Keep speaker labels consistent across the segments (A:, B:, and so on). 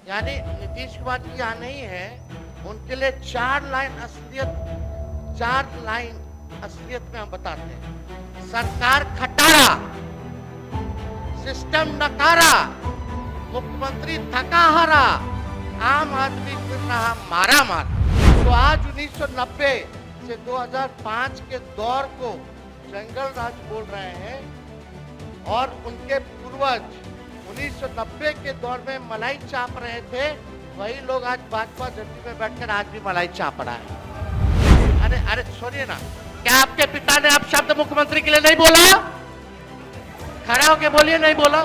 A: यानी नीतीश कुमार जी यहाँ नहीं है, उनके लिए चार लाइन असलियत में हम बताते हैं। सरकार खटारा, सिस्टम नकारा, मुख्यमंत्री थका हारा, आम आदमी फिर रहा मारा मारा। तो आज 1990 से 2005 के दौर को जंगल राज बोल रहे हैं और उनके पूर्वज 1990 के दौर में मलाई चाप रहे थे, वही लोग आज भाजपा झंडी में बैठकर आज भी मलाई चाप रहा है। अरे अरे सुनिए ना, क्या आपके पिता ने अब शब्द मुख्यमंत्री के लिए नहीं बोला? खड़ा होके बोलिए नहीं बोला,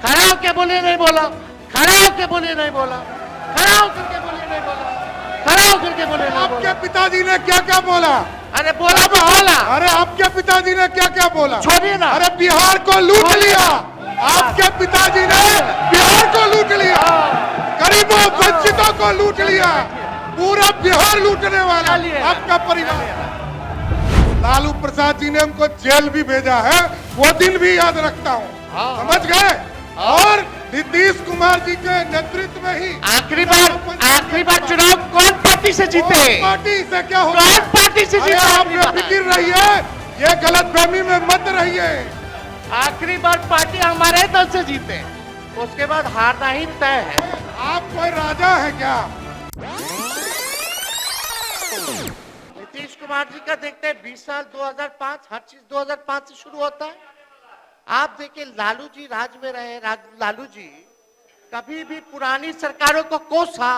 A: खड़ा होके बोलिए नहीं बोला, खड़ा होके बोलिए नहीं बोला, खड़ा होकर के बोलिए नहीं बोला, खड़ा होकर के बोलिए नहीं बोला।
B: आपके पिताजी ने क्या क्या बोला?
A: अरे बोला तो बोला।
B: अरे आपके पिताजी ने क्या क्या बोला?
A: छोड़िए ना।
B: अरे बिहार को लूट लिया, आपके पिताजी ने बिहार को लूट लिया, गरीबों वंचितों को लूट लिया, पूरा बिहार लूटने वाला आपका परिवार। लालू प्रसाद जी ने हमको जेल भी भेजा है, वो दिन भी याद रखता हूँ, समझ गए? और नीतीश कुमार जी के नेतृत्व में ही
A: आखिरी बार चुनाव कौन पार्टी से जीते?
B: पार्टी से क्या होगा?
A: कौन पार्टी से जीते?
B: आप बेफिक्र रहिए, ये गलतफहमी में मत रहिए।
A: आखिरी बार पार्टी हमारे दल से जीते, उसके बाद हारना ही तय है।
B: आप कोई राजा है क्या?
A: नीतीश कुमार जी का देखते हैं 20 साल 2005, हर चीज 2005 से शुरू होता है। आप देखिए लालू जी राज में रहे, लालू जी कभी भी पुरानी सरकारों को कोसा,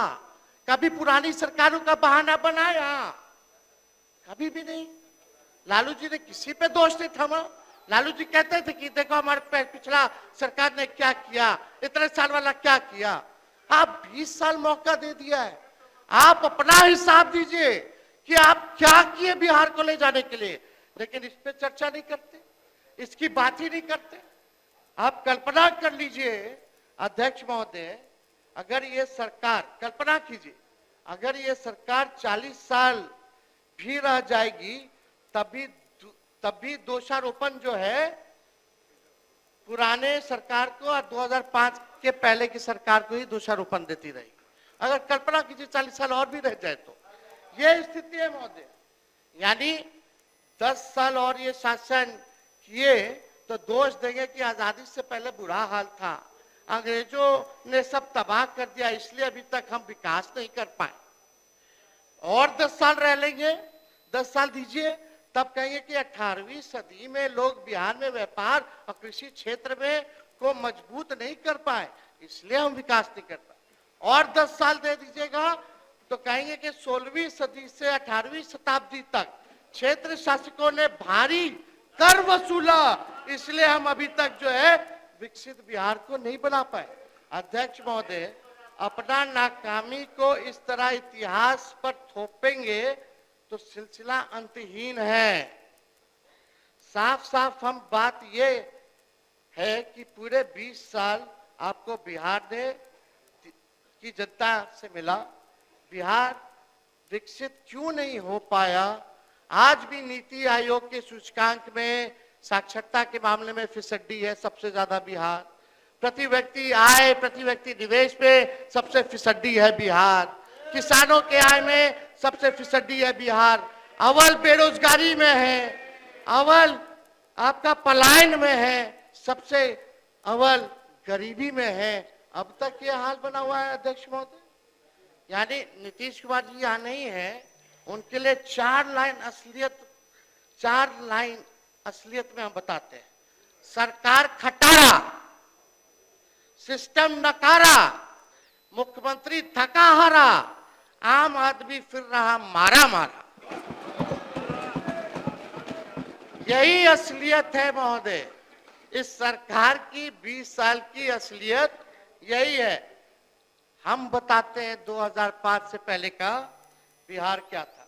A: कभी पुरानी सरकारों का बहाना बनाया, कभी भी नहीं। लालू जी ने किसी पे दोष नहीं थमा। लालू जी कहते थे कि देखो हमारे पिछला सरकार ने क्या किया, इतने साल वाला क्या किया। आप 20 साल मौका दे दिया है, आप अपना हिसाब दीजिए कि आप क्या किए बिहार को ले जाने के लिए, लेकिन इस पे चर्चा नहीं करते, इसकी बात ही नहीं करते। आप कल्पना कर लीजिए अध्यक्ष महोदय, अगर ये सरकार, कल्पना कीजिए अगर ये सरकार 40 साल भी रह जाएगी, तब भी दोषारोपण जो है पुराने सरकार को और 2005 के पहले की सरकार को ही दोषारोपण देती रहेगी। अगर कल्पना कीजिए 40 साल और भी रह जाए तो ये स्थिति है महोदय। यानी 10 साल और ये शासन किए तो दोष देंगे कि आजादी से पहले बुरा हाल था, अंग्रेजों ने सब तबाह कर दिया, इसलिए अभी तक हम विकास नहीं कर पाए। और 10 साल रह लेंगे, 10 साल दीजिए, तब कहेंगे कि 18वीं सदी में लोग बिहार में व्यापार और कृषि क्षेत्र में को मजबूत नहीं कर पाए, इसलिए हम विकास नहीं कर पाए। और 10 साल दे दीजिएगा तो कहेंगे कि 16वीं सदी से 18वीं शताब्दी तक क्षेत्र शासकों ने भारी कर वसूला, इसलिए हम अभी तक जो है विकसित बिहार को नहीं बना पाए। अध्यक्ष महोदय, अपना नाकामी को इस तरह इतिहास पर थोपेंगे तो सिलसिला अंतहीन है। साफ साफ हम बात ये है कि पूरे 20 साल आपको बिहार ने की जनता से मिला, बिहार विकसित क्यों नहीं हो पाया? आज भी नीति आयोग के सूचकांक में साक्षरता के मामले में फिसड्डी है सबसे ज्यादा बिहार। प्रति व्यक्ति आय, प्रति व्यक्ति निवेश पे सबसे फिसड्डी है बिहार। किसानों के आय में सबसे फिसड्डी है बिहार। अव्वल बेरोजगारी में है, अव्वल आपका पलायन में है, सबसे अव्वल गरीबी में है। अब तक ये हाल बना हुआ है अध्यक्ष महोदय। यानी नीतीश कुमार जी यहाँ नहीं है, उनके लिए चार लाइन असलियत में हम बताते हैं। सरकार खटारा, सिस्टम नकारा, मुख्यमंत्री थका हारा, आम आदमी फिर रहा मारा मारा। यही असलियत है महोदय, इस सरकार की 20 साल की असलियत यही है। हम बताते हैं 2005 से पहले का बिहार क्या था।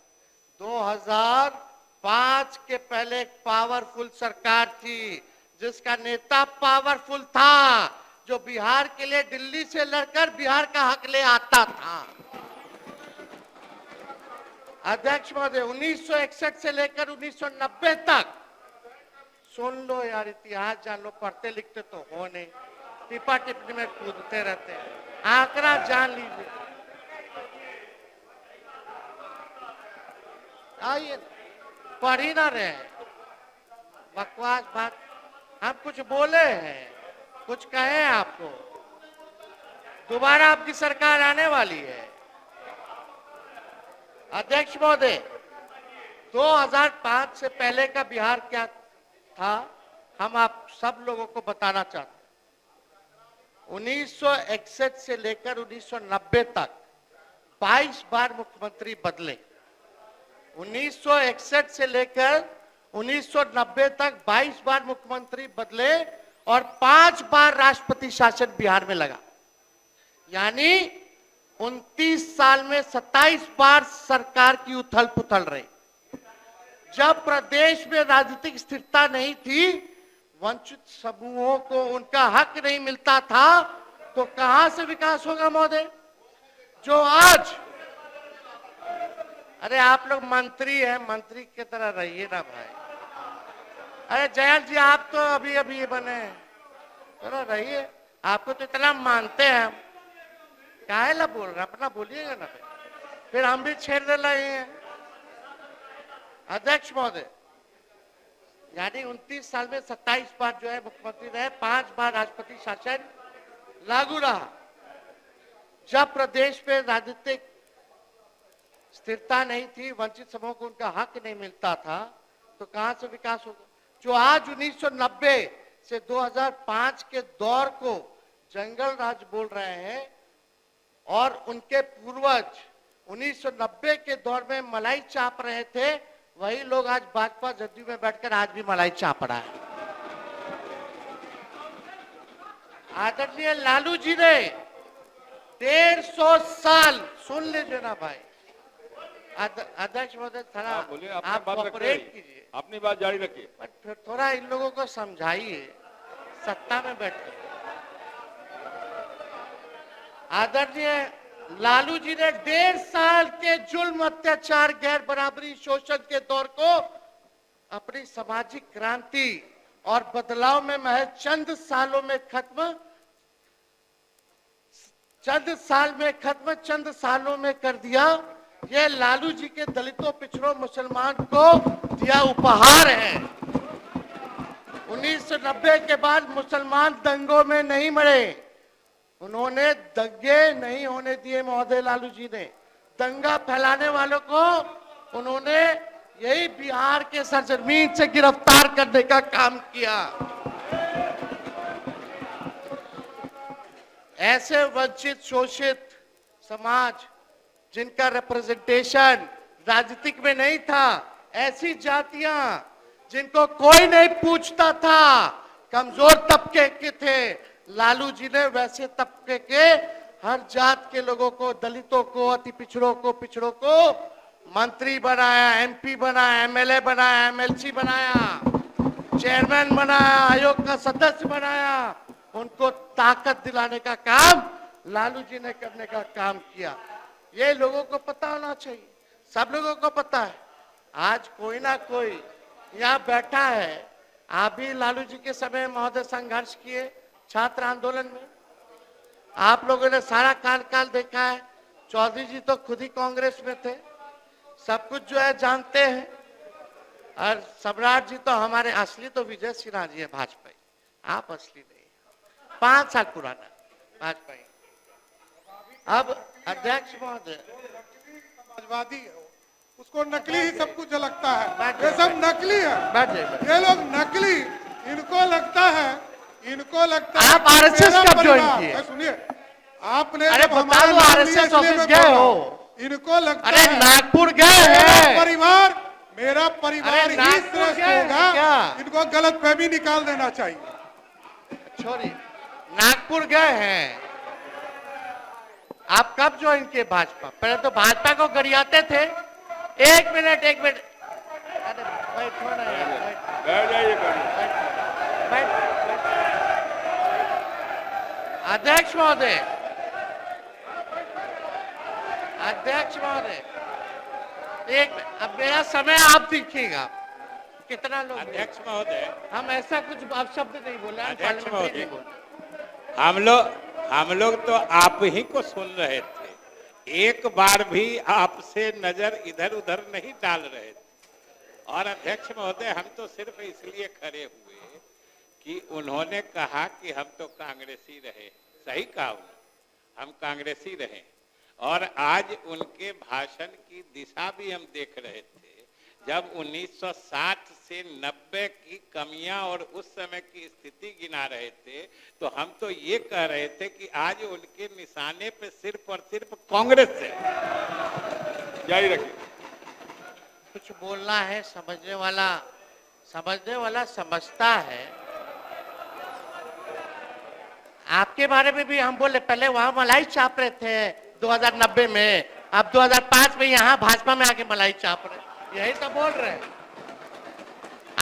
A: 2005 के पहले एक पावरफुल सरकार थी, जिसका नेता पावरफुल था, जो बिहार के लिए दिल्ली से लड़कर बिहार का हक ले आता था। अध्यक्ष महोदय, 1961 से लेकर 1990 तक, सुन लो यार, इतिहास जान लो, पढ़ते लिखते तो हो नहीं, टिपा टिप्पणी में कूदते रहते हैं। आंकड़ा जान लीजिए। आइए, पढ़ ही ना रहे हैं, बकवास बात। हम कुछ बोले हैं, कुछ कहे हैं आपको? दोबारा आपकी सरकार आने वाली है। अध्यक्ष महोदय, 2005 से पहले का बिहार क्या था, हम आप सब लोगों को बताना चाहते हैं। 1961 से लेकर 1990 तक 22 बार मुख्यमंत्री बदले। 1961 से लेकर 1990 तक 22 बार मुख्यमंत्री बदले और 5 बार राष्ट्रपति शासन बिहार में लगा। यानी 29 साल में 27 बार सरकार की उथल पुथल रही। जब प्रदेश में राजनीतिक स्थिरता नहीं थी, वंचित समूहों को उनका हक नहीं मिलता था, तो कहां से विकास होगा महोदय? जो आज, अरे आप लोग मंत्री हैं, मंत्री की तरह रहिए ना भाई। अरे जयंत जी, आप तो अभी अभी बने हैं, थोड़ा रहिए। आपको तो इतना मानते हैं हम, काहे ला बोल रहे, अपना बोलिएगा ना फिर हम भी छेड़ दे रहे हैं। अध्यक्ष महोदय, यानी 29 साल में 27 बार जो है मुख्यमंत्री रहे, 5 बार राष्ट्रपति शासन लागू रहा। जब प्रदेश में राजनीतिक स्थिरता नहीं थी, वंचित समूह को उनका हक नहीं मिलता था, तो कहां से विकास होगा? जो आज 1990 से 2005 के दौर को जंगल राज बोल रहे हैं और उनके पूर्वज 1990 के दौर में मलाई चाप रहे थे, वही लोग आज भाजपा जदयू में बैठकर आज भी मलाई चाप रहा है। आदरणीय लालू जी ने 150 साल, सुन लीजिए ना भाई। अध्यक्ष महोदय, थोड़ा
C: बोलिए,
A: आप कोऑपरेट कीजिए,
C: अपनी बात जारी रखिए।
A: बट फिर थोड़ा इन लोगों को समझाइए, सत्ता में बैठकर। आदरणीय लालू जी ने 1.5 साल के जुल्म, अत्याचार, गैर बराबरी, शोषण के दौर को अपनी सामाजिक क्रांति और बदलाव में महज चंद साल में चंद सालों में कर दिया। ये लालू जी के दलितों, पिछड़ों, मुसलमान को दिया उपहार है। 1990 के बाद मुसलमान दंगों में नहीं मरे, उन्होंने दंगे नहीं होने दिए महोदय। लालू जी ने दंगा फैलाने वालों को उन्होंने यही बिहार के सरजमीन से गिरफ्तार करने का काम किया। ऐसे वंचित, शोषित समाज जिनका रिप्रेजेंटेशन राजनीतिक में नहीं था, ऐसी जातियां जिनको कोई नहीं पूछता था, कमजोर तबके के थे, लालू जी ने वैसे तबके के हर जात के लोगों को, दलितों को, अति पिछड़ों को मंत्री बनाया, एमपी बनाया, एमएलए बनाया, एमएलसी बनाया, चेयरमैन बनाया, आयोग का सदस्य बनाया। उनको ताकत दिलाने का काम लालू जी ने करने का काम किया। ये लोगों को पता होना चाहिए, सब लोगों को पता है। आज कोई ना कोई यहाँ बैठा है, आप भी लालू जी के समय महोदय संघर्ष किए छात्र आंदोलन में, आप लोगों ने सारा काल देखा है। चौधरी जी तो खुद ही कांग्रेस में थे, सब कुछ जो है जानते हैं। और सम्राट जी तो हमारे असली तो विजय सिन्हा जी है, भाजपा, आप असली नहीं, 5 साल पुराना भाजपा। अब अध्यक्ष महोदय,
B: समाजवादी है, उसको नकली ही सब कुछ लगता है, ये सब नकली है, ये लोग नकली, इनको लगता है
A: आप आरएसएस कब ज्वाइन किए?
B: सुनिए, आपने
A: अरे बताओ, आरएसएस ऑफिस गए हो?
B: इनको लगता
A: अरे
B: है
A: नागपुर गए हैं?
B: मेरा परिवार ही श्रेष्ठ होगा, इनको गलत फहमी निकाल देना चाहिए।
A: छोड़िए, नागपुर गए हैं, आप कब ज्वाइन किए भाजपा? पहले तो भाजपा को गरियाते थे। एक मिनट, अरे बैठो ना यार,
C: बैठ जाइए,
A: बैठ। अध्यक्ष महोदय, अब मेरा समय आप देखिएगा कितना लोग।
C: अध्यक्ष महोदय,
A: हम ऐसा कुछ अब शब्द नहीं बोला,
C: अध्यक्ष महोदय, हम लोग
D: हम लोग तो आप ही को सुन रहे थे, एक बार भी आपसे नजर इधर उधर नहीं डाल रहे थे। और अध्यक्ष महोदय, हम तो सिर्फ इसलिए खड़े हुए कि उन्होंने कहा कि हम तो कांग्रेसी रहे। सही कहा उन्होंने, हम कांग्रेसी रहे। और आज उनके भाषण की दिशा भी हम देख रहे थे, जब 1960 से 90 की कमियां और उस समय की स्थिति गिना रहे थे, तो हम तो ये कह रहे थे कि आज उनके निशाने पे सिर्फ और सिर्फ कांग्रेस है।
C: जारी रखिए।
A: कुछ बोलना है, समझने वाला समझता है। आपके बारे में भी हम बोले, पहले वहां मलाई चाप रहे थे 2090 में, अब 2005 में यहाँ भाजपा में आके मलाई चाप रहे, यही तो बोल रहे हैं।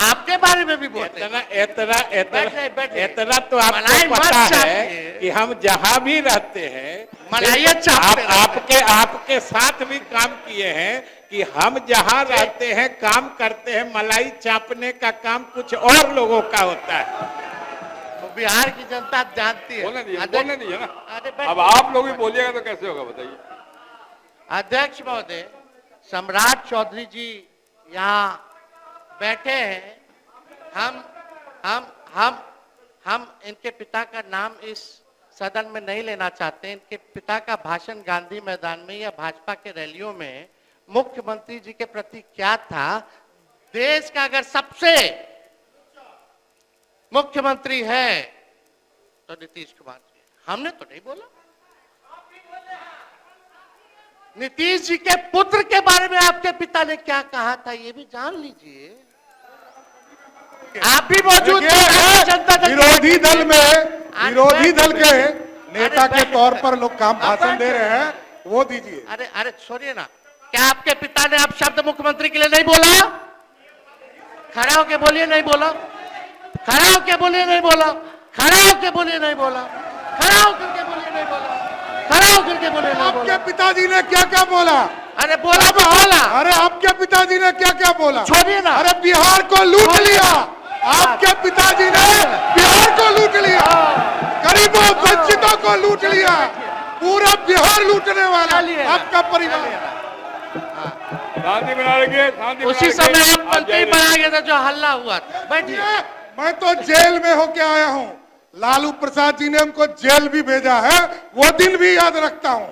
A: आपके बारे में भी बोलते हैं।
D: इतना तो आपको पता है कि हम जहां भी रहते हैं
A: मलाइया चापते रहते
D: आपके साथ भी काम किए हैं कि हम जहां रहते हैं, काम करते हैं, मलाई चापने का काम कुछ और लोगों का होता है।
A: तो बिहार की जनता जानती है।
C: बोलने दीजिए ना।
A: अरे
C: अब आप लोग भी बोलिएगा तो कैसे होगा बताइए।
A: अध्यक्ष महोदय, सम्राट चौधरी जी यहाँ बैठे हैं। हम इनके पिता का नाम इस सदन में नहीं लेना चाहते। इनके पिता का भाषण गांधी मैदान में या भाजपा के रैलियों में मुख्यमंत्री जी के प्रति क्या था? देश का अगर सबसे मुख्यमंत्री है तो नीतीश कुमार जी। हमने तो नहीं बोला। नीतीश जी के पुत्र के बारे में आपके पिता ने क्या कहा था, ये भी जान लीजिए। आप भी मौजूद थे जनता दल
B: विरोधी दल के नेता के तौर पर लोग काम भाषण दे रहे हैं, वो दीजिए।
A: अरे छोड़िए ना, क्या आपके पिता ने आप शब्द मुख्यमंत्री के लिए नहीं बोला? खड़ा होके बोलिए नहीं बोला, खड़ा होके बोलिए नहीं बोला, खड़ा होके बोलिए नहीं बोला, खड़ा होकर के बोलिए नहीं बोला, खड़ा होकर के बोलिए नहीं बोला।
B: आपके पिताजी ने क्या क्या बोला?
A: अरे बोला तो बोला।
B: अरे आपके पिताजी ने क्या क्या बोला?
A: छोड़िए ना।
B: अरे बिहार को लूट लिया, आपके पिताजी ने बिहार को लूट लिया, गरीबों वंचितों को लूट लिया, पूरा बिहार लूटने वाला आपका परिवार।
C: शांति बना रखिए, शांति बना
A: उसी
C: रखिए।
A: समय आप
C: आप
A: मंत्री
C: जाइए।
A: बना गया था जो हल्ला हुआ था। बैठिए।
B: मैं तो जेल में होके आया हूँ, लालू प्रसाद जी ने हमको जेल भी भेजा है, वो दिन भी याद रखता हूँ।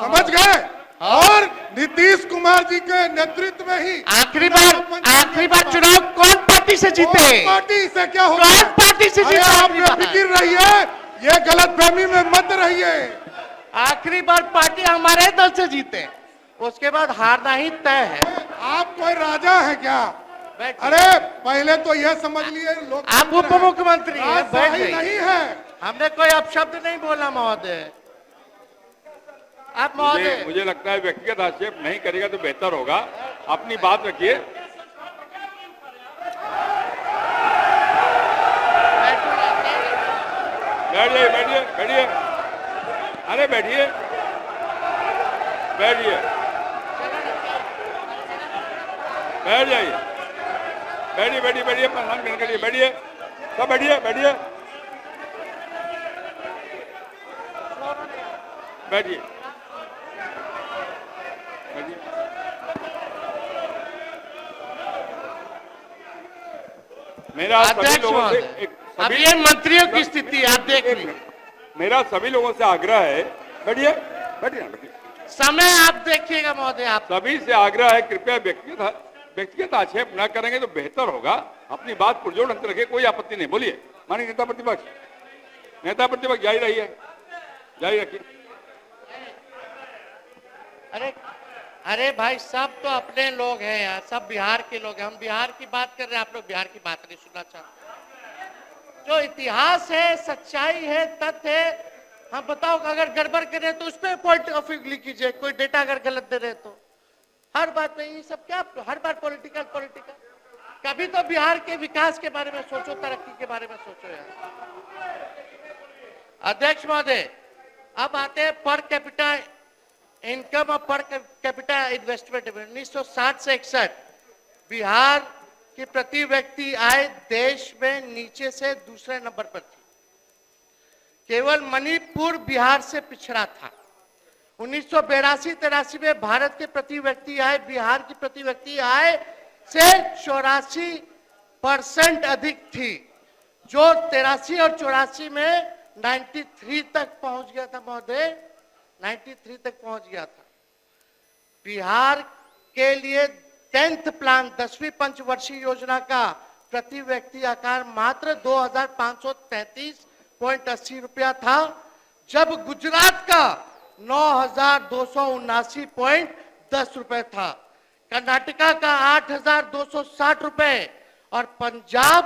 B: समझ गए? और नीतीश कुमार जी के नेतृत्व में ही
A: आखिरी बार चुनाव कौन पार्टी से जीते?
B: पार्टी से क्या होगा?
A: कौन पार्टी से
B: अरे
A: जीते?
B: आप बेफिक्र रहिए, ये गलतफहमी में मत रहिए।
A: आखिरी बार पार्टी हमारे दल से जीते, उसके बाद हारना ही तय है।
B: आप कोई राजा है क्या?
A: बैठिए।
B: अरे पहले तो यह समझ लिए लोग
A: आप उप मुख्यमंत्री हैं, बैठ
B: सही
A: जाइए।
B: नहीं है।
A: हमने कोई अपशब्द नहीं बोला महोदय। आप महोदय
C: मुझे लगता है व्यक्तिगत आक्षेप नहीं करेगा तो बेहतर होगा। अपनी बात रखिए। बैठिए, बैठिए, बैठिए। अरे बैठिए, बैठिए, बैठ जाइए। बैठिए, बैठिए, बैठिए, परेशान करने के लिए बैठिए, सब बैठिए, बैठिए, बैठिए, बैठिए। मेरा सभी
A: अध्यक्ष
C: लोगों से
A: महोदय, अब ये मंत्रियों की स्थिति आप देख लीजिए।
C: मेरा सभी लोगों से आग्रह है, बैठिए, बैठिए ना, बैठिए।
A: समय आप देखिएगा महोदय। आप
C: सभी से आग्रह है, कृपया व्यक्तिगत आक्षेप न करेंगे तो बेहतर होगा। अपनी बात पुरजोर ढंग से रखिए, कोई आपत्ति नहीं। बोलिए माननीय नेता प्रतिपक्ष जारी रहिए, जारी रखिए।
A: अरे भाई, सब तो अपने लोग हैं यार, सब बिहार के लोग हैं। हम बिहार की बात कर रहे हैं, आप लोग बिहार की बात नहीं सुनना चाहते। जो इतिहास है, सच्चाई है, तथ्य है, हम बताओ अगर गड़बड़ करें तो उस पर पॉइंट ऑफ व्यू लिख कीजिए। कोई डेटा अगर गलत दे रहे तो हर बात में ये सब क्या, हर बार पॉलिटिकल। कभी तो बिहार के विकास के बारे में सोचो, तरक्की के बारे में सोचो यार। अध्यक्ष महोदय, अब आते हैं पर कैपिटा इनकम और पर कैपिटा इन्वेस्टमेंट में। 1960 से 61 बिहार की प्रति व्यक्ति आय देश में नीचे से दूसरे नंबर पर थी। केवल मणिपुर बिहार से पिछड़ा था। 1982-83 में भारत के प्रति व्यक्ति आय बिहार की प्रति व्यक्ति आय से 84% अधिक थी, जो 83 और 84 में 93 तक पहुंच गया था महोदय, 93 तक पहुंच गया था। बिहार के लिए 10th प्लान 10वीं पंचवर्षीय योजना का प्रति व्यक्ति आकार मात्र 2,533.80 रुपया था, जब गुजरात का 9,279.10 रुपए था, कर्नाटका का 8,260 रुपए और पंजाब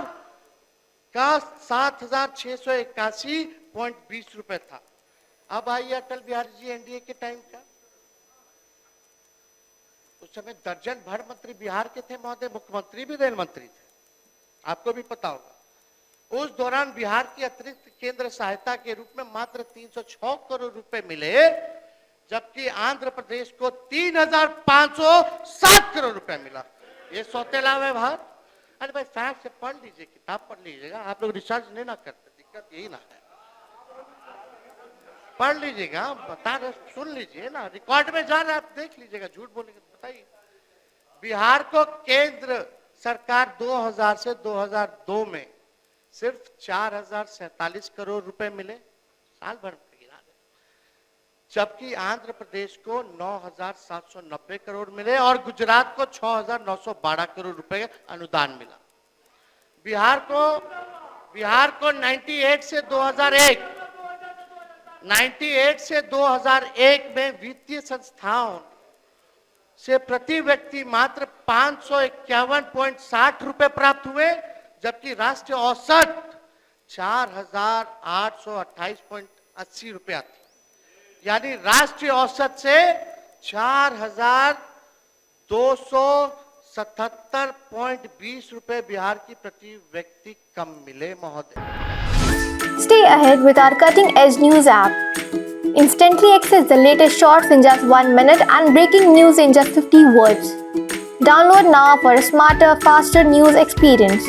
A: का 7,681.20 रुपए था। अब आइए अटल बिहारी जी एनडीए के टाइम का, उस समय दर्जन भर मंत्री बिहार के थे महोदय, मुख्यमंत्री भी रेल मंत्री थे, आपको भी पता होगा। उस दौरान बिहार की अतिरिक्त केंद्र सहायता के रूप में मात्र 306 करोड़ रुपए मिले, जबकि आंध्र प्रदेश को 3,507 करोड़ रुपए मिला। ये सौतेला व्यवहार। अरे भाई फैक्ट से पढ़ लीजिए, किताब पढ़ लीजिएगा, आप लोग रिसर्च नहीं ना करते, दिक्कत यही ना है। पढ़ लीजिएगा, बता रहे, सुन लीजिए ना, रिकॉर्ड में जा रहा है, आप देख लीजिएगा, झूठ बोलेंगे तो बताइए। बिहार को केंद्र सरकार 2000 से 2002 में सिर्फ 4,047 करोड़ रुपए मिले, साल भर में गिरा दे, जबकि आंध्र प्रदेश को 9,790 करोड़ मिले और गुजरात को 6,912 करोड़ रुपए अनुदान मिला। बिहार को 98 से 2001 में वित्तीय संस्थाओं से प्रति व्यक्ति मात्र 551.60 रुपए प्राप्त हुए, जबकि राष्ट्रीय औसत 4,828.80 रुपया थी। यानी राष्ट्रीय औसत से 4,277.20 रुपए बिहार की प्रति व्यक्ति कम मिले महोदय।
E: Stay ahead with our cutting-edge news app. Instantly access the latest shorts in just 1 minute and breaking news in just 50 words. Download now for a smarter, faster news experience.